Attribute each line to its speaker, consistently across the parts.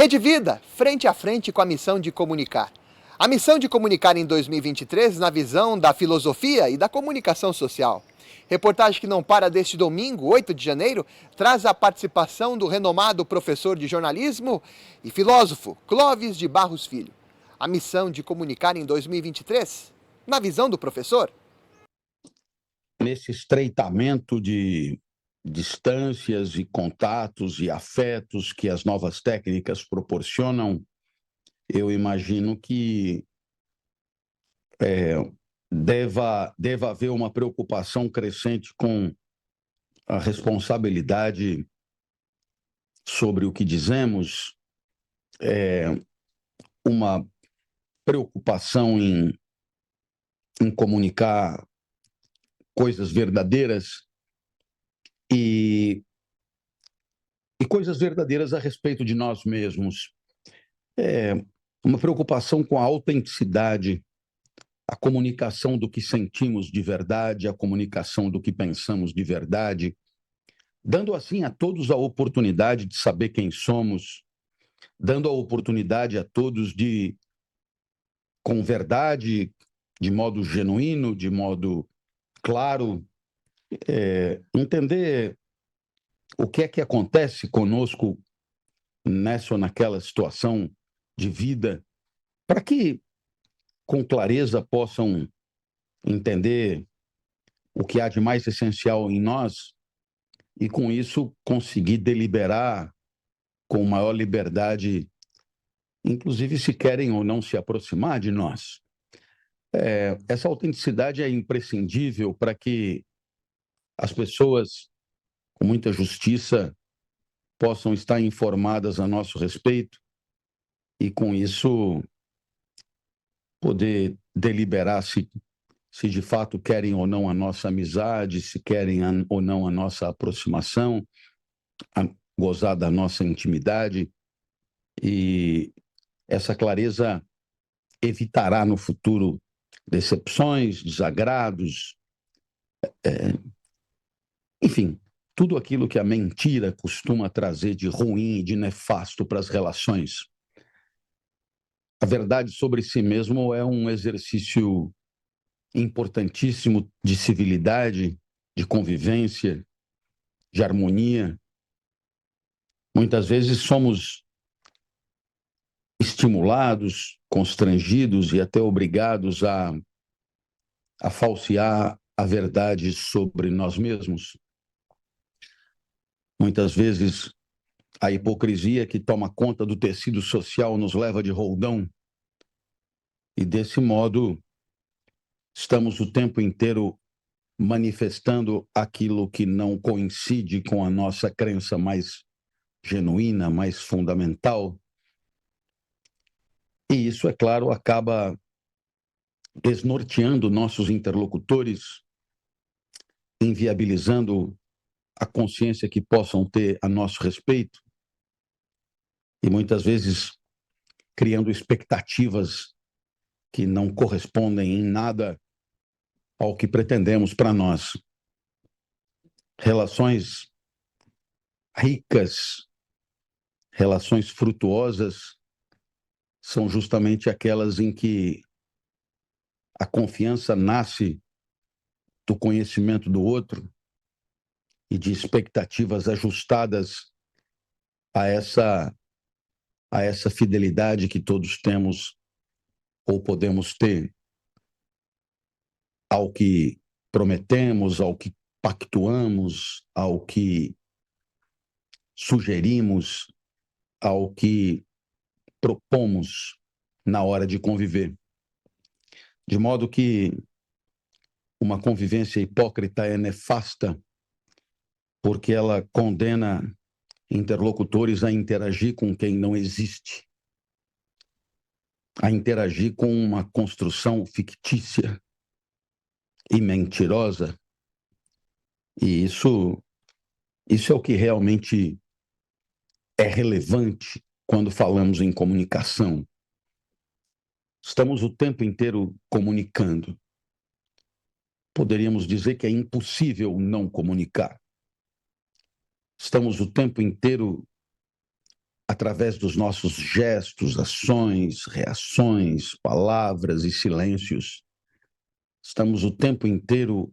Speaker 1: Rede Vida, frente a frente com a missão de comunicar. A missão de comunicar em 2023 na visão da filosofia e da comunicação social. Reportagem que não para deste domingo, 8 de janeiro, traz a participação do renomado professor de jornalismo e filósofo Clóvis de Barros Filho. A missão de comunicar em 2023, na visão do professor.
Speaker 2: Nesse estreitamento de distâncias e contatos e afetos que as novas técnicas proporcionam, eu imagino que deva haver uma preocupação crescente com a responsabilidade sobre o que dizemos, uma preocupação em comunicar coisas verdadeiras e coisas verdadeiras a respeito de nós mesmos. Uma preocupação com a autenticidade, a comunicação do que sentimos de verdade, a comunicação do que pensamos de verdade, dando assim a todos a oportunidade de saber quem somos, dando a oportunidade a todos de, com verdade, de modo genuíno, de modo claro, entender o que é que acontece conosco nessa ou naquela situação de vida, para que com clareza possam entender o que há de mais essencial em nós e, com isso, conseguir deliberar com maior liberdade, inclusive se querem ou não se aproximar de nós. Essa autenticidade é imprescindível para que as pessoas, com muita justiça, possam estar informadas a nosso respeito e, com isso, poder deliberar se de fato querem ou não a nossa amizade, se querem ou não a nossa aproximação, gozar da nossa intimidade. E essa clareza evitará no futuro decepções, desagrados, enfim, tudo aquilo que a mentira costuma trazer de ruim e de nefasto para as relações. A verdade sobre si mesmo é um exercício importantíssimo de civilidade, de convivência, de harmonia. Muitas vezes somos estimulados, constrangidos e até obrigados a falsear a verdade sobre nós mesmos. Muitas vezes a hipocrisia que toma conta do tecido social nos leva de roldão e, desse modo, estamos o tempo inteiro manifestando aquilo que não coincide com a nossa crença mais genuína, mais fundamental. E isso, é claro, acaba desnorteando nossos interlocutores, inviabilizando a consciência que possam ter a nosso respeito e, muitas vezes, criando expectativas que não correspondem em nada ao que pretendemos para nós. Relações ricas, relações frutuosas, são justamente aquelas em que a confiança nasce do conhecimento do outro e de expectativas ajustadas a essa fidelidade que todos temos ou podemos ter ao que prometemos, ao que pactuamos, ao que sugerimos, ao que propomos na hora de conviver. De modo que uma convivência hipócrita é nefasta, porque ela condena interlocutores a interagir com quem não existe, a interagir com uma construção fictícia e mentirosa. E isso é o que realmente é relevante quando falamos em comunicação. Estamos o tempo inteiro comunicando. Poderíamos dizer que é impossível não comunicar. Estamos o tempo inteiro através dos nossos gestos, ações, reações, palavras e silêncios, estamos o tempo inteiro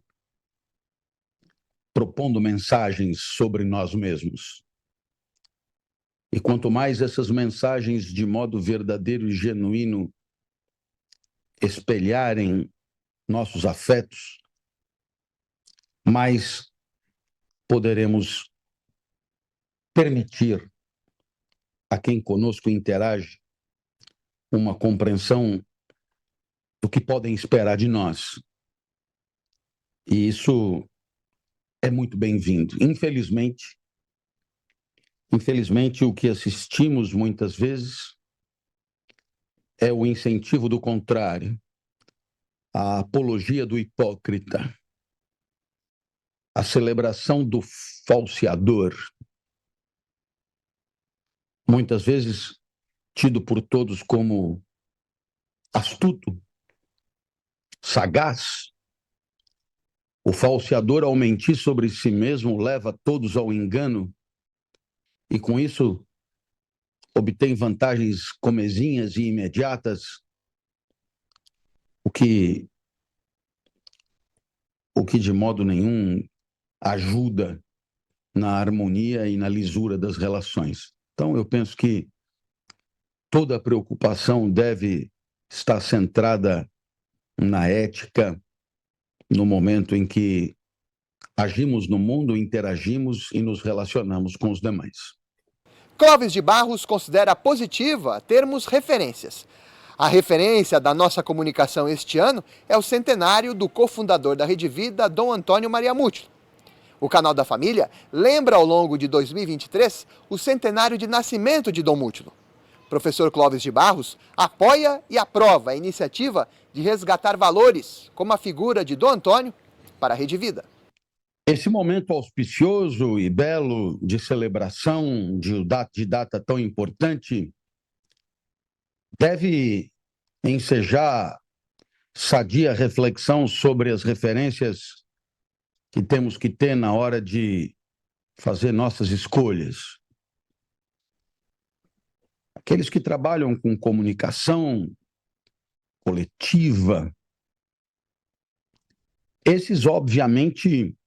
Speaker 2: propondo mensagens sobre nós mesmos. E quanto mais essas mensagens, de modo verdadeiro e genuíno, espelharem nossos afetos, mais poderemos permitir a quem conosco interage uma compreensão do que podem esperar de nós. E isso é muito bem-vindo. Infelizmente, o que assistimos muitas vezes é o incentivo do contrário, a apologia do hipócrita, a celebração do falseador, muitas vezes tido por todos como astuto, sagaz. O falseador, ao mentir sobre si mesmo, leva todos ao engano e, com isso, obtém vantagens comezinhas e imediatas, o que de modo nenhum ajuda na harmonia e na lisura das relações. Então, eu penso que toda a preocupação deve estar centrada na ética, no momento em que agimos no mundo, interagimos e nos relacionamos com os demais.
Speaker 1: Clóvis de Barros considera positiva termos referências. A referência da nossa comunicação este ano é o centenário do cofundador da Rede Vida, Dom Antônio Maria Mútil. O Canal da Família lembra ao longo de 2023 o centenário de nascimento de Dom Mútil. Professor Clóvis de Barros apoia e aprova a iniciativa de resgatar valores, como a figura de Dom Antônio, para a Rede Vida.
Speaker 2: Esse momento auspicioso e belo de celebração de data tão importante deve ensejar sadia reflexão sobre as referências que temos que ter na hora de fazer nossas escolhas. Aqueles que trabalham com comunicação coletiva, esses, obviamente,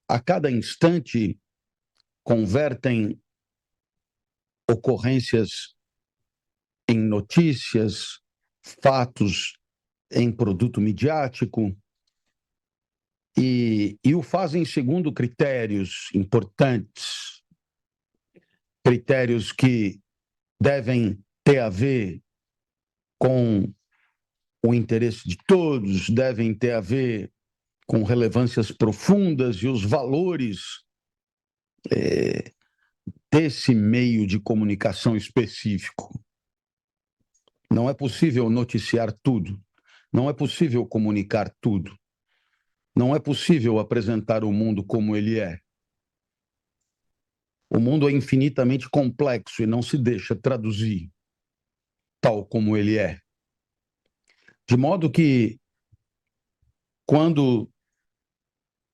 Speaker 2: a cada instante convertem ocorrências em notícias, fatos em produto midiático e o fazem segundo critérios importantes, critérios que devem ter a ver com o interesse de todos, devem ter a ver com relevâncias profundas e os valores desse meio de comunicação específico. Não é possível noticiar tudo, não é possível comunicar tudo, não é possível apresentar o mundo como ele é. O mundo é infinitamente complexo e não se deixa traduzir tal como ele é. De modo que, quando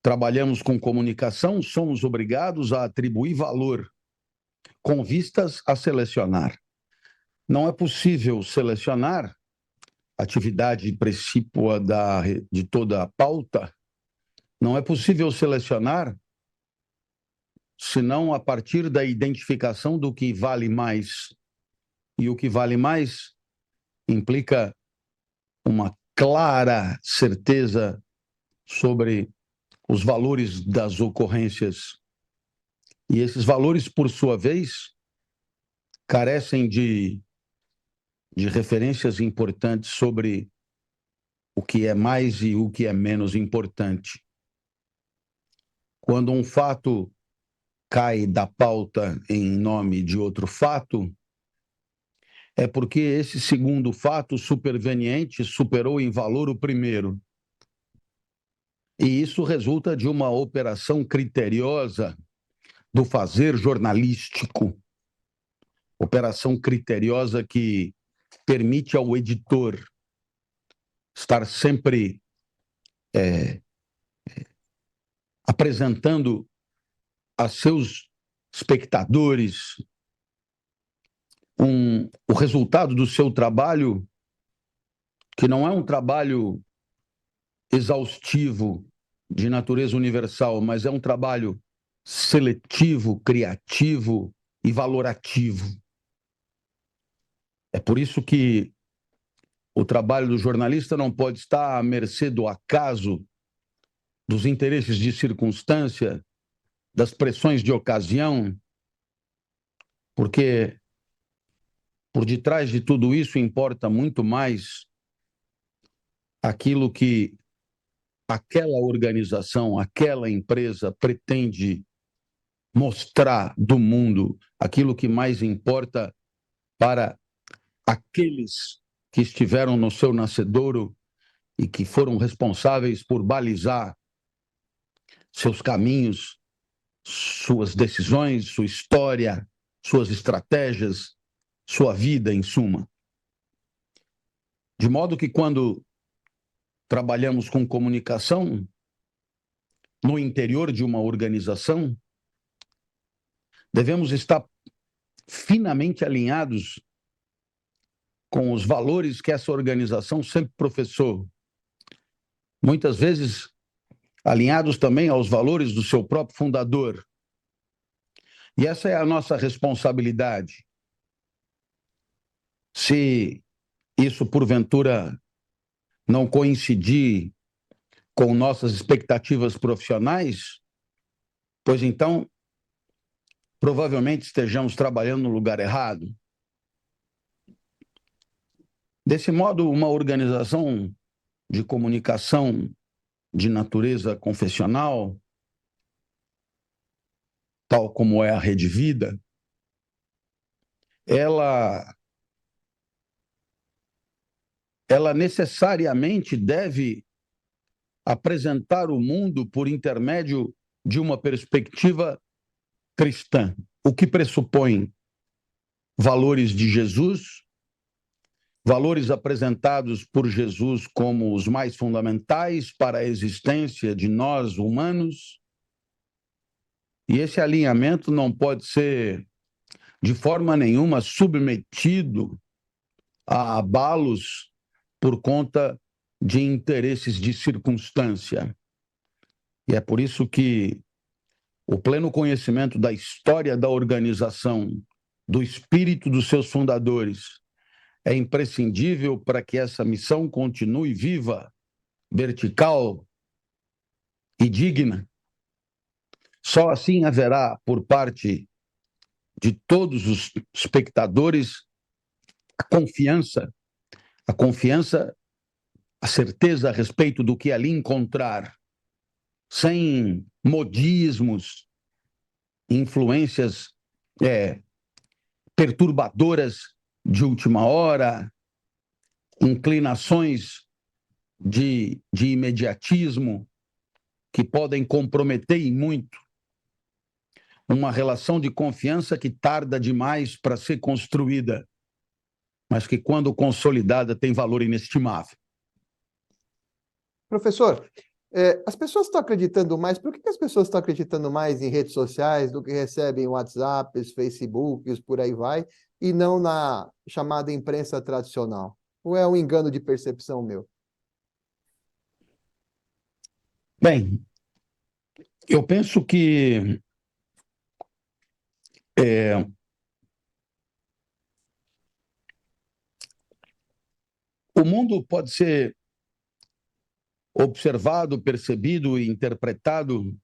Speaker 2: trabalhamos com comunicação, somos obrigados a atribuir valor com vistas a selecionar. Não é possível selecionar atividade precípua de toda a pauta, não é possível selecionar senão a partir da identificação do que vale mais. E o que vale mais implica uma clara certeza sobre os valores das ocorrências. E esses valores, por sua vez, carecem de referências importantes sobre o que é mais e o que é menos importante. Quando um fato cai da pauta em nome de outro fato, é porque esse segundo fato superveniente superou em valor o primeiro. E isso resulta de uma operação criteriosa do fazer jornalístico, operação criteriosa que permite ao editor estar sempre apresentando a seus espectadores o resultado do seu trabalho, que não é um trabalho exaustivo de natureza universal, mas é um trabalho seletivo, criativo e valorativo. É por isso que o trabalho do jornalista não pode estar à mercê do acaso, dos interesses de circunstância, das pressões de ocasião, porque por detrás de tudo isso importa muito mais aquilo que aquela organização, aquela empresa pretende mostrar do mundo, aquilo que mais importa para aqueles que estiveram no seu nascedouro e que foram responsáveis por balizar seus caminhos, suas decisões, sua história, suas estratégias, sua vida, em suma. De modo que, quando trabalhamos com comunicação no interior de uma organização, devemos estar finamente alinhados com os valores que essa organização sempre professou. Muitas vezes alinhados também aos valores do seu próprio fundador. E essa é a nossa responsabilidade. Se isso, porventura, não coincidir com nossas expectativas profissionais, pois então, provavelmente estejamos trabalhando no lugar errado. Desse modo, uma organização de comunicação de natureza confessional, tal como é a Rede Vida, ela necessariamente deve apresentar o mundo por intermédio de uma perspectiva cristã, o que pressupõe valores de Jesus, valores apresentados por Jesus como os mais fundamentais para a existência de nós humanos. E esse alinhamento não pode ser, de forma nenhuma, submetido a abalos por conta de interesses de circunstância. E é por isso que o pleno conhecimento da história da organização, do espírito dos seus fundadores, é imprescindível para que essa missão continue viva, vertical e digna. Só assim haverá, por parte de todos os espectadores, a confiança, a certeza a respeito do que ali encontrar, sem modismos, influências perturbadoras de última hora, inclinações de imediatismo que podem comprometer em muito uma relação de confiança que tarda demais para ser construída, mas que, quando consolidada, tem valor inestimável.
Speaker 1: Professor, as pessoas estão acreditando mais, por que as pessoas estão acreditando mais em redes sociais do que recebem WhatsApps, Facebooks, por aí vai, e não na chamada imprensa tradicional? Ou é um engano de percepção meu?
Speaker 2: Bem, eu penso que o mundo pode ser observado, percebido e interpretado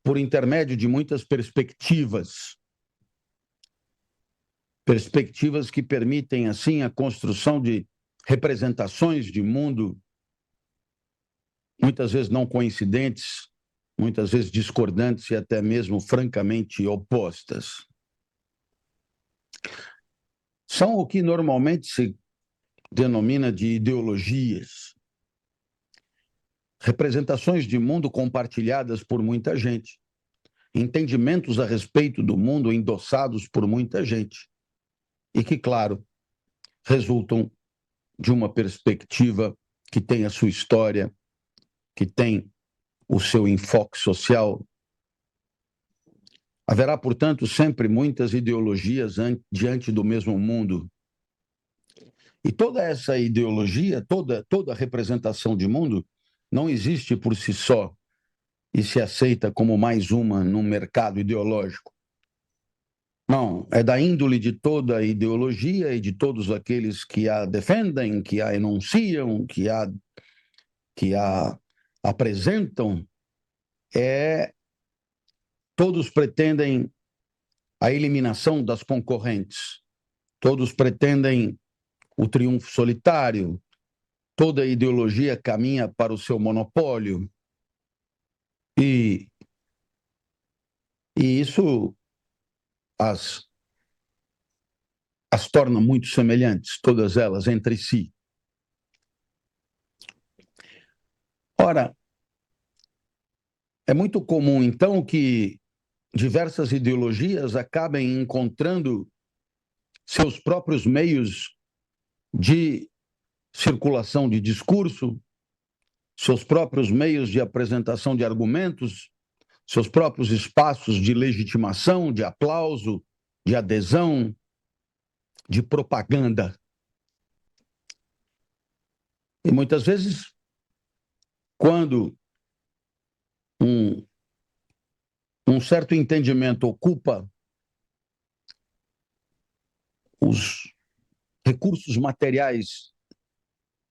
Speaker 2: por intermédio de muitas perspectivas. Perspectivas que permitem, assim, a construção de representações de mundo, muitas vezes não coincidentes, muitas vezes discordantes e até mesmo francamente opostas. São o que normalmente se denomina de ideologias. Representações de mundo compartilhadas por muita gente, entendimentos a respeito do mundo endossados por muita gente, e que, claro, resultam de uma perspectiva que tem a sua história, que tem o seu enfoque social, Haverá, portanto, sempre muitas ideologias diante do mesmo mundo. E toda essa ideologia, toda representação de mundo, não existe por si só e se aceita como mais uma num mercado ideológico. Não, é da índole de toda a ideologia e de todos aqueles que a defendem, que a enunciam, que a apresentam, todos pretendem a eliminação das concorrentes, todos pretendem o triunfo solitário, toda ideologia caminha para o seu monopólio. E isso as torna muito semelhantes, todas elas entre si. Ora, é muito comum, então, que diversas ideologias acabem encontrando seus próprios meios de circulação de discurso, seus próprios meios de apresentação de argumentos, seus próprios espaços de legitimação, de aplauso, de adesão, de propaganda. E muitas vezes, quando um certo entendimento ocupa os recursos materiais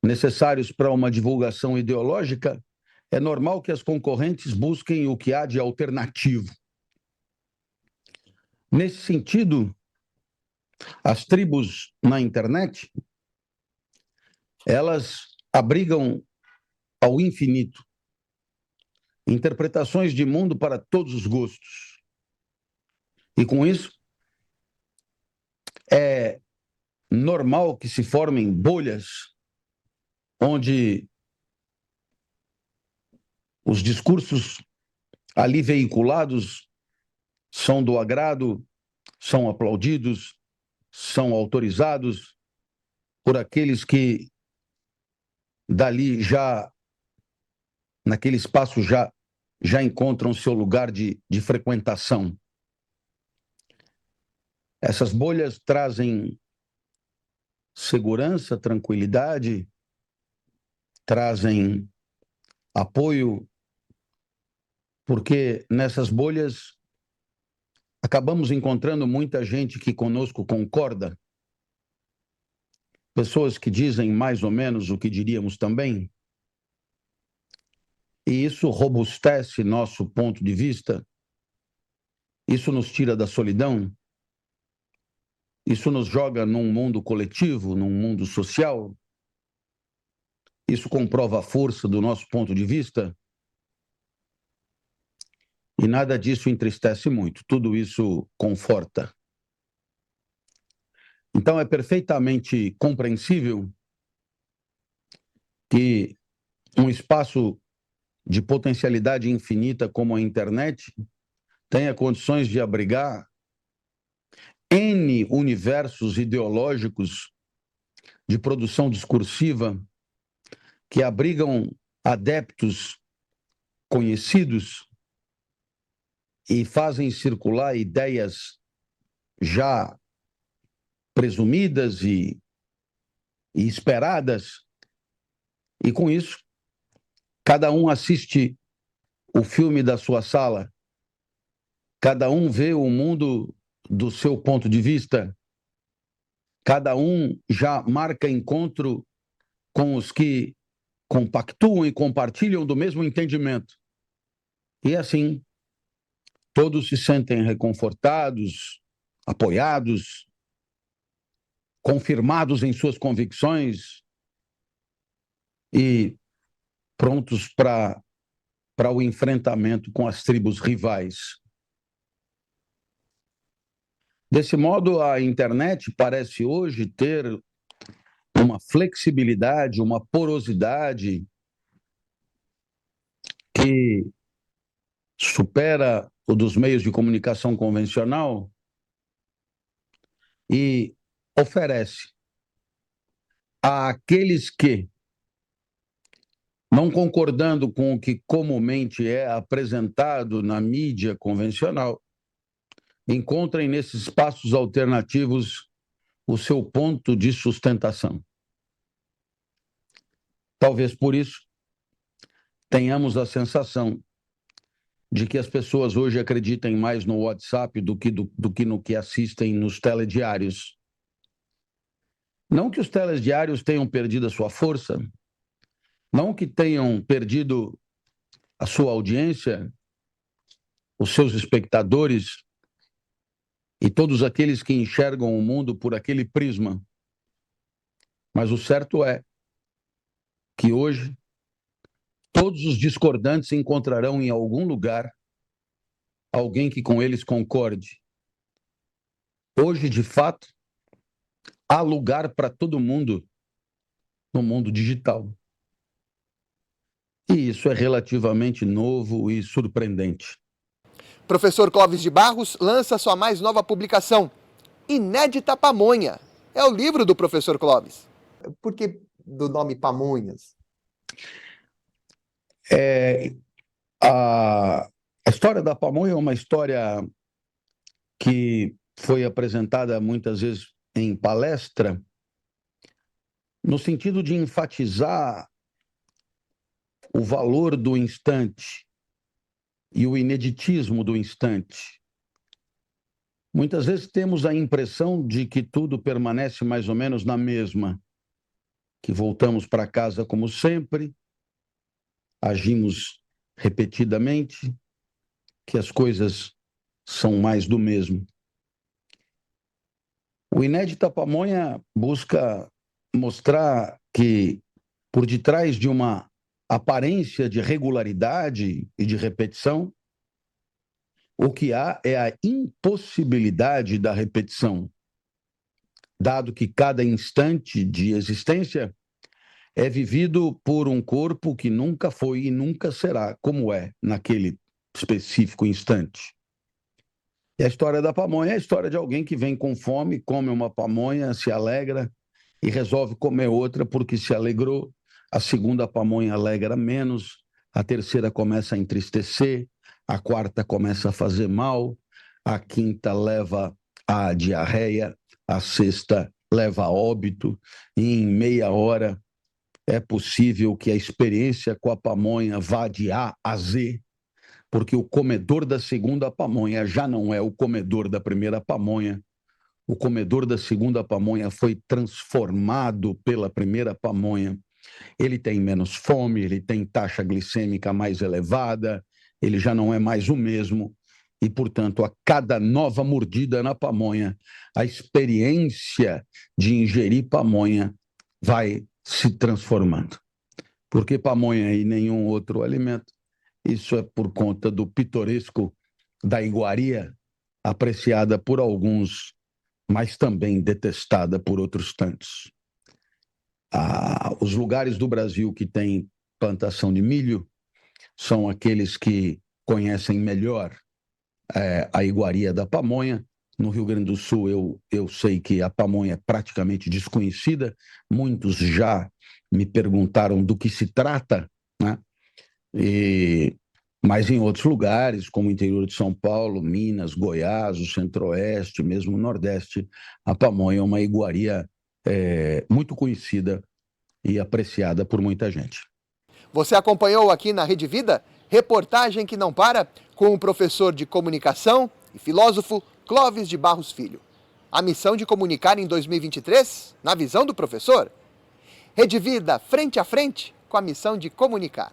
Speaker 2: necessários para uma divulgação ideológica, é normal que as concorrentes busquem o que há de alternativo. Nesse sentido, as tribos na internet, elas abrigam ao infinito interpretações de mundo para todos os gostos. E com isso, é normal que se formem bolhas onde os discursos ali veiculados são do agrado, são aplaudidos, são autorizados por aqueles que dali já, naquele espaço, já encontram seu lugar de frequentação. Essas bolhas trazem segurança, tranquilidade, trazem apoio, porque nessas bolhas acabamos encontrando muita gente que conosco concorda, pessoas que dizem mais ou menos o que diríamos também, e isso robustece nosso ponto de vista, isso nos tira da solidão, isso nos joga num mundo coletivo, num mundo social, isso comprova a força do nosso ponto de vista, e nada disso entristece muito, tudo isso conforta. Então é perfeitamente compreensível que um espaço de potencialidade infinita como a internet tenha condições de abrigar N universos ideológicos de produção discursiva que abrigam adeptos conhecidos e fazem circular ideias já presumidas e esperadas, e com isso, cada um assiste o filme da sua sala, cada um vê o mundo do seu ponto de vista, cada um já marca encontro com os que compactuam e compartilham do mesmo entendimento. E assim, todos se sentem reconfortados, apoiados, confirmados em suas convicções e prontos para o enfrentamento com as tribos rivais. Desse modo, a internet parece hoje ter uma flexibilidade, uma porosidade que supera o dos meios de comunicação convencional e oferece àqueles que, não concordando com o que comumente é apresentado na mídia convencional, encontrem nesses espaços alternativos o seu ponto de sustentação. Talvez por isso tenhamos a sensação de que as pessoas hoje acreditem mais no WhatsApp do que no que assistem nos telediários. Não que os telediários tenham perdido a sua força, não que tenham perdido a sua audiência, os seus espectadores e todos aqueles que enxergam o mundo por aquele prisma. Mas o certo é que hoje todos os discordantes encontrarão em algum lugar alguém que com eles concorde. Hoje, de fato, há lugar para todo mundo no mundo digital. E isso é relativamente novo e surpreendente.
Speaker 1: Professor Clóvis de Barros lança sua mais nova publicação, Inédita Pamonha. É o livro do professor Clóvis. Por que do nome Pamonhas?
Speaker 2: A história da pamonha é uma história que foi apresentada muitas vezes em palestra, no sentido de enfatizar o valor do instante e o ineditismo do instante. Muitas vezes temos a impressão de que tudo permanece mais ou menos na mesma, que voltamos para casa como sempre, agimos repetidamente, que as coisas são mais do mesmo. O Inédita Pamonha busca mostrar que, por detrás de uma aparência de regularidade e de repetição, o que há é a impossibilidade da repetição, dado que cada instante de existência é vivido por um corpo que nunca foi e nunca será como é naquele específico instante. E a história da pamonha é a história de alguém que vem com fome, come uma pamonha, se alegra e resolve comer outra porque se alegrou. A segunda pamonha alegra menos, a terceira começa a entristecer, a quarta começa a fazer mal, a quinta leva à diarreia, a sexta leva a óbito, e em meia hora é possível que a experiência com a pamonha vá de A a Z, porque o comedor da segunda pamonha já não é o comedor da primeira pamonha. O comedor da segunda pamonha foi transformado pela primeira pamonha. Ele tem menos fome, ele tem taxa glicêmica mais elevada, ele já não é mais o mesmo. E, portanto, a cada nova mordida na pamonha, a experiência de ingerir pamonha vai se transformando. Por que pamonha e nenhum outro alimento? Isso é por conta do pitoresco da iguaria, apreciada por alguns, mas também detestada por outros tantos. Os lugares do Brasil que têm plantação de milho são aqueles que conhecem melhor a iguaria da pamonha. No Rio Grande do Sul, eu sei que a pamonha é praticamente desconhecida. Muitos já me perguntaram do que se trata, né? Mas em outros lugares, como o interior de São Paulo, Minas, Goiás, o Centro-Oeste, mesmo o Nordeste, a pamonha é uma iguaria muito conhecida e apreciada por muita gente.
Speaker 1: Você acompanhou aqui na Rede Vida reportagem que não para com o professor de comunicação e filósofo Clóvis de Barros Filho. A missão de comunicar em 2023, na visão do professor? Rede Vida, frente a frente, com a missão de comunicar.